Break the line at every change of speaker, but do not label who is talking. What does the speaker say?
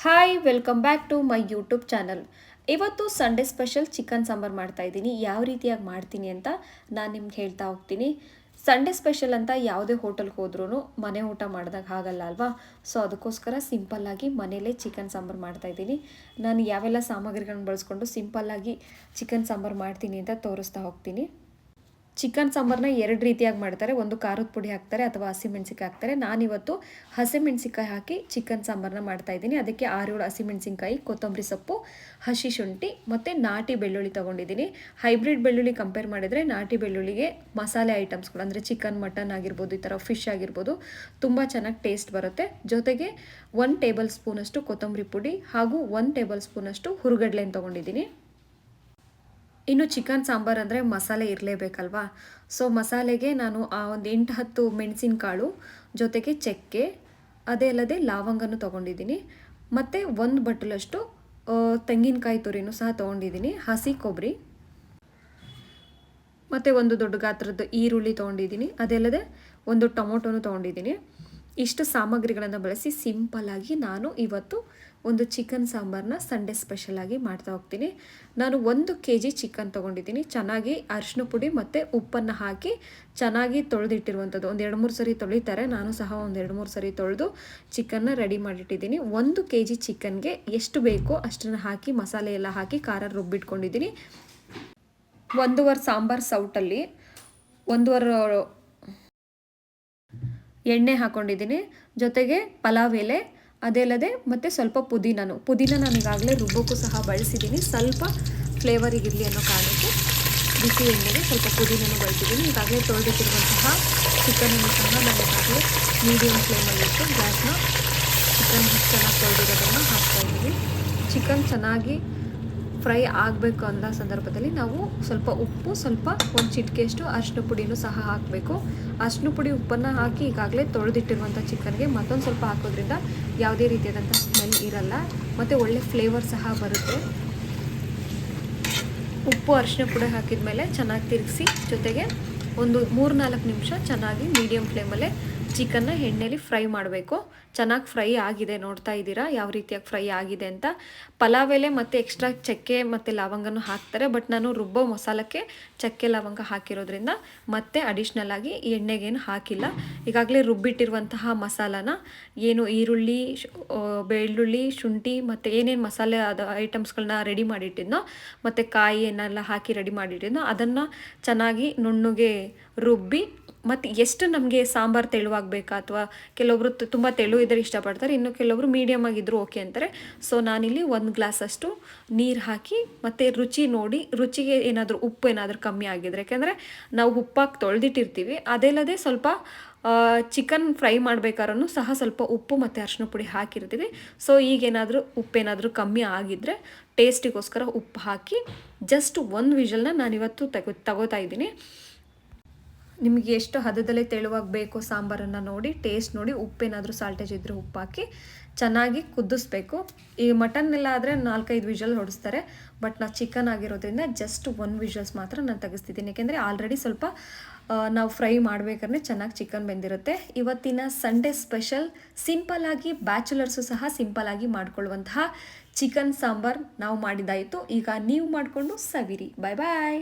Hi welcome back to my YouTube channel. ಇವತ್ತು Sunday special chicken sambar ಮಾಡ್ತಾಯಿದ್ದೀನಿ. ಯಾವ ರೀತಿಯಾಗಿ ಮಾಡ್ತೀನಿ ಅಂತ ನಾನು ನಿಮ್ಗೆ ಹೇಳ್ತಾ ಹೋಗ್ತೀನಿ. ಸಂಡೇ ಸ್ಪೆಷಲ್ ಅಂತ ಯಾವುದೇ ಹೋಟೆಲ್ಗೆ ಹೋದ್ರೂ ಮನೆ ಊಟ ಮಾಡಿದಾಗ ಆಗಲ್ಲ ಅಲ್ವಾ. ಸೊ ಅದಕ್ಕೋಸ್ಕರ ಸಿಂಪಲ್ಲಾಗಿ ಮನೇಲೇ ಚಿಕನ್ ಸಾಂಬಾರು ಮಾಡ್ತಾಯಿದ್ದೀನಿ. ನಾನು ಯಾವೆಲ್ಲ ಸಾಮಗ್ರಿಗಳನ್ನ ಬಳಸ್ಕೊಂಡು ಸಿಂಪಲ್ಲಾಗಿ ಚಿಕನ್ ಸಾಂಬಾರು ಮಾಡ್ತೀನಿ ಅಂತ ತೋರಿಸ್ತಾ ಹೋಗ್ತೀನಿ. ಚಿಕನ್ ಸಾಂಬಾರನ್ನ ಎರಡು ರೀತಿಯಾಗಿ ಮಾಡ್ತಾರೆ. ಒಂದು ಖಾರದ ಪುಡಿ ಹಾಕ್ತಾರೆ ಅಥವಾ ಹಸಿಮೆಣ್ಸಿಕಾಯಿ ಹಾಕ್ತಾರೆ. ನಾನಿವತ್ತು ಹಸಿಮೆಣ್ಸಿಕಾಯಿ ಹಾಕಿ ಚಿಕನ್ ಸಾಂಬಾರನ್ನ ಮಾಡ್ತಾಯಿದ್ದೀನಿ. ಅದಕ್ಕೆ 6-7 ಹಸಿಮೆಣ್ಸಿನ್ಕಾಯಿ, ಕೊತ್ತಂಬರಿ ಸೊಪ್ಪು, ಹಸಿ ಶುಂಠಿ ಮತ್ತು ನಾಟಿ ಬೆಳ್ಳುಳ್ಳಿ ತೊಗೊಂಡಿದ್ದೀನಿ. ಹೈಬ್ರಿಡ್ ಬೆಳ್ಳುಳ್ಳಿ ಕಂಪೇರ್ ಮಾಡಿದರೆ ನಾಟಿ ಬೆಳ್ಳುಳ್ಳಿಗೆ ಮಸಾಲೆ ಐಟಮ್ಸ್ಗಳು ಅಂದರೆ ಚಿಕನ್, ಮಟನ್ ಆಗಿರ್ಬೋದು, ಈ ಥರ ಫಿಶ್ ಆಗಿರ್ಬೋದು ತುಂಬ ಚೆನ್ನಾಗಿ ಟೇಸ್ಟ್ ಬರುತ್ತೆ. ಜೊತೆಗೆ 1 ಟೇಬಲ್ ಸ್ಪೂನಷ್ಟು ಕೊತ್ತಂಬರಿ ಪುಡಿ ಹಾಗೂ 1 ಟೇಬಲ್ ಸ್ಪೂನಷ್ಟು ಹುರುಗಡ್ಲೆನ ತೊಗೊಂಡಿದ್ದೀನಿ. ಇನ್ನು ಚಿಕನ್ ಸಾಂಬಾರು ಅಂದರೆ ಮಸಾಲೆ ಇರಲೇಬೇಕಲ್ವಾ. ಸೊ ಮಸಾಲೆಗೆ ನಾನು ಒಂದು 8-10 ಮೆಣಸಿನಕಾಳು, ಜೊತೆಗೆ ಚಕ್ಕೆ, ಅದೇ ಅಲ್ಲದೆ ಲವಂಗನೂ ತೊಗೊಂಡಿದ್ದೀನಿ. ಮತ್ತು 1 ಬಟ್ಟಲಷ್ಟು ತೆಂಗಿನಕಾಯಿ ತುರಿನೂ ಸಹ ತೊಗೊಂಡಿದ್ದೀನಿ. ಹಸಿ ಕೊಬ್ಬರಿ ಮತ್ತು 1 ದೊಡ್ಡ ಗಾತ್ರದ ಈರುಳ್ಳಿ ತೊಗೊಂಡಿದ್ದೀನಿ. ಅದಲ್ಲದೆ 1 ಟೊಮೊಟೊನೂ ತೊಗೊಂಡಿದ್ದೀನಿ. ಇಷ್ಟು ಸಾಮಗ್ರಿಗಳನ್ನು ಬಳಸಿ ಸಿಂಪಲ್ಲಾಗಿ ನಾನು ಇವತ್ತು ಒಂದು ಚಿಕನ್ ಸಾಂಬಾರನ್ನ ಸಂಡೇ ಸ್ಪೆಷಲಾಗಿ ಮಾಡ್ತಾ ಹೋಗ್ತೀನಿ. ನಾನು 1 kg ಚಿಕನ್ ತೊಗೊಂಡಿದ್ದೀನಿ. ಚೆನ್ನಾಗಿ ಅರಿಶಿನ ಪುಡಿ ಮತ್ತು ಉಪ್ಪನ್ನು ಹಾಕಿ ಚೆನ್ನಾಗಿ ತೊಳೆದಿಟ್ಟಿರುವಂಥದ್ದು. ಒಂದು 2-3 ಸರಿ ತೊಳಿತಾರೆ. ನಾನು ಸಹ ಒಂದು 2-3 ಸರಿ ತೊಳೆದು ಚಿಕನ್ನ ರೆಡಿ ಮಾಡಿಟ್ಟಿದ್ದೀನಿ. 1 kg ಚಿಕನ್ಗೆ ಎಷ್ಟು ಬೇಕೋ ಅಷ್ಟನ್ನು ಹಾಕಿ ಮಸಾಲೆ ಎಲ್ಲ ಹಾಕಿ ಖಾರ ರುಬ್ಬಿಟ್ಕೊಂಡಿದ್ದೀನಿ. 1 ಸಾಂಬಾರು ಸೌಟಲ್ಲಿ 1 ಎಣ್ಣೆ ಹಾಕ್ಕೊಂಡಿದ್ದೀನಿ. ಜೊತೆಗೆ ಪಲಾವ್ ಎಲೆ, ಅದೇ ಅಲ್ಲದೆ ಮತ್ತು ಸ್ವಲ್ಪ ಪುದೀನ ನಾನು ಈಗಾಗಲೇ ರುಬ್ಬೋಕ್ಕೂ ಸಹ ಬಳಸಿದ್ದೀನಿ. ಸ್ವಲ್ಪ ಫ್ಲೇವರಿಗಿರಲಿ ಅನ್ನೋ ಕಾರಣಕ್ಕೆ ಬಿಸಿ ಎಣ್ಣೆಗೆ ಸ್ವಲ್ಪ ಪುದೀನೂ ಬಳಸಿದ್ದೀನಿ. ಈಗಾಗಲೇ ತೊಳೆದಿಟ್ಟಿರುವಂತಹ ಚಿಕನನ್ನು ಸಹ ನಾನು ಈಗಾಗಲೇ ಮೀಡಿಯಮ್ ಫ್ಲೇಮಲ್ಲಿಟ್ಟು ಗ್ಯಾಸ್ನ ಚಿಕನ್ ಚೆನ್ನಾಗಿ ತೊಳೆದಿರೋದನ್ನು ಹಾಕ್ತಾಯಿದ್ದೀನಿ. ಚಿಕನ್ ಚೆನ್ನಾಗಿ ಫ್ರೈ ಆಗಬೇಕು ಅನ್ನೋ ಸಂದರ್ಭದಲ್ಲಿ ನಾವು ಸ್ವಲ್ಪ ಉಪ್ಪು, ಸ್ವಲ್ಪ 1 ಚಿಟಿಕೆಯಷ್ಟು ಅರಿಶಿನ ಪುಡಿನೂ ಸಹ ಹಾಕಬೇಕು. ಅರಿಶಿನ ಪುಡಿ, ಉಪ್ಪನ್ನು ಹಾಕಿ ಈಗಾಗಲೇ ತೊಳೆದಿಟ್ಟಿರುವಂಥ ಚಿಕನ್ಗೆ ಮತ್ತೊಂದು ಸ್ವಲ್ಪ ಹಾಕೋದ್ರಿಂದ ಯಾವುದೇ ರೀತಿಯಾದಂಥ ಸ್ಮೆಲ್ ಇರಲ್ಲ ಮತ್ತು ಒಳ್ಳೆ ಫ್ಲೇವರ್ ಸಹ ಬರುತ್ತೆ. ಉಪ್ಪು, ಅರಿಶಿನ ಪುಡಿ ಹಾಕಿದ ಮೇಲೆ ಚೆನ್ನಾಗಿ ತಿರುಗಿಸಿ, ಜೊತೆಗೆ ಒಂದು 3-4 ನಿಮಿಷ ಚೆನ್ನಾಗಿ ಮೀಡಿಯಮ್ ಫ್ಲೇಮಲ್ಲೇ ಚಿಕನ್ನ ಎಣ್ಣೆಲಿ ಫ್ರೈ ಮಾಡಬೇಕು. ಚೆನ್ನಾಗಿ ಫ್ರೈ ಆಗಿದೆ, ನೋಡ್ತಾ ಇದ್ದೀರಾ ಯಾವ ರೀತಿಯಾಗಿ ಫ್ರೈ ಆಗಿದೆ ಅಂತ. ಪಲಾವ್ ಎಲೆ ಮತ್ತು ಎಕ್ಸ್ಟ್ರಾ ಚಕ್ಕೆ ಮತ್ತು ಲವಂಗನೂ ಹಾಕ್ತಾರೆ. ಬಟ್ ನಾನು ರುಬ್ಬೋ ಮಸಾಲಕ್ಕೆ ಚಕ್ಕೆ ಲವಂಗ ಹಾಕಿರೋದ್ರಿಂದ ಮತ್ತೆ ಅಡಿಷ್ನಲ್ ಆಗಿ ಎಣ್ಣೆಗೇನು ಹಾಕಿಲ್ಲ. ಈಗಾಗಲೇ ರುಬ್ಬಿಟ್ಟಿರುವಂತಹ ಮಸಾಲಾನ ಏನು ಈರುಳ್ಳಿ, ಬೆಳ್ಳುಳ್ಳಿ, ಶುಂಠಿ ಮತ್ತು ಏನೇನು ಮಸಾಲೆ ಐಟಮ್ಸ್ಗಳನ್ನ ರೆಡಿ ಮಾಡಿಟ್ಟಿದ್ನೋ ಮತ್ತು ಕಾಯಿ ಏನೆಲ್ಲ ಹಾಕಿ ರೆಡಿ ಮಾಡಿಟ್ಟಿದ್ನೋ ಅದನ್ನು ಚೆನ್ನಾಗಿ ನುಣ್ಣಗೆ ರುಬ್ಬಿ, ಮತ್ತು ಎಷ್ಟು ನಮಗೆ ಸಾಂಬಾರು ತೆಳುವಾಗಬೇಕಾ ಅಥವಾ ಕೆಲವೊಬ್ಬರು ತುಂಬ ತೆಳು ಇದ್ದರೆ ಇಷ್ಟಪಡ್ತಾರೆ, ಇನ್ನು ಕೆಲವೊಬ್ರು ಮೀಡಿಯಮ್ ಆಗಿದ್ದರೂ ಓಕೆ ಅಂತಾರೆ. ಸೊ ನಾನಿಲ್ಲಿ 1 ಗ್ಲಾಸಷ್ಟು ನೀರು ಹಾಕಿ ಮತ್ತು ರುಚಿ ನೋಡಿ, ರುಚಿಗೆ ಏನಾದರೂ ಉಪ್ಪು ಏನಾದರೂ ಕಮ್ಮಿ ಆಗಿದ್ರೆ, ಯಾಕೆಂದರೆ ನಾವು ಉಪ್ಪಾಕಿ ತೊಳೆದಿಟ್ಟಿರ್ತೀವಿ. ಅದಲ್ಲದೆ ಸ್ವಲ್ಪ ಚಿಕನ್ ಫ್ರೈ ಮಾಡಬೇಕಾದ್ರೂ ಸಹ ಸ್ವಲ್ಪ ಉಪ್ಪು ಮತ್ತು ಅರಿಶಿನ ಪುಡಿ ಹಾಕಿರ್ತೀವಿ. ಸೊ ಈಗೇನಾದರೂ ಉಪ್ಪೇನಾದರೂ ಕಮ್ಮಿ ಆಗಿದ್ದರೆ ಟೇಸ್ಟಿಗೋಸ್ಕರ ಉಪ್ಪು ಹಾಕಿ ಜಸ್ಟ್ 1 ವಿಷಲ್ನ ನಾನಿವತ್ತು ತಗೋತಾ ಇದ್ದೀನಿ. ನಿಮಗೆ ಎಷ್ಟು ಹದದಲ್ಲೇ ತೆಳುವಾಗಿ ಬೇಕೋ ಸಾಂಬಾರನ್ನು ನೋಡಿ, ಟೇಸ್ಟ್ ನೋಡಿ, ಉಪ್ಪೇನಾದರೂ ಸಾಲ್ಟೇಜ್ ಇದ್ದರೆ ಉಪ್ಪು ಹಾಕಿ ಚೆನ್ನಾಗಿ ಕುದಿಸ್ಬೇಕು. ಈ ಮಟನ್ ಎಲ್ಲ ಆದರೆ 4-5 ವಿಷಲ್ ಹೊಡಿಸ್ತಾರೆ. ಬಟ್ ನಾವು ಚಿಕನ್ ಆಗಿರೋದ್ರಿಂದ ಜಸ್ಟ್ 1 ವಿಷಲ್ಸ್ ಮಾತ್ರ ನಾನು ತೆಗೆಸ್ತಿದ್ದೀನಿ. ಯಾಕೆಂದರೆ ಆಲ್ರೆಡಿ ಸ್ವಲ್ಪ ನಾವು ಫ್ರೈ ಮಾಡಬೇಕಾದ್ರೆ ಚೆನ್ನಾಗಿ ಚಿಕನ್ ಬೆಂದಿರುತ್ತೆ. ಇವತ್ತಿನ ಸಂಡೇ ಸ್ಪೆಷಲ್ ಸಿಂಪಲ್ಲಾಗಿ ಬ್ಯಾಚುಲರ್ಸು ಸಹ ಸಿಂಪಲ್ಲಾಗಿ ಮಾಡ್ಕೊಳ್ಳುವಂತಹ ಚಿಕನ್ ಸಾಂಬಾರು ನಾವು ಮಾಡಿದ್ದಾಯಿತು. ಈಗ ನೀವು ಮಾಡಿಕೊಂಡು ಸವಿರಿ. ಬಾಯ್ ಬಾಯ್.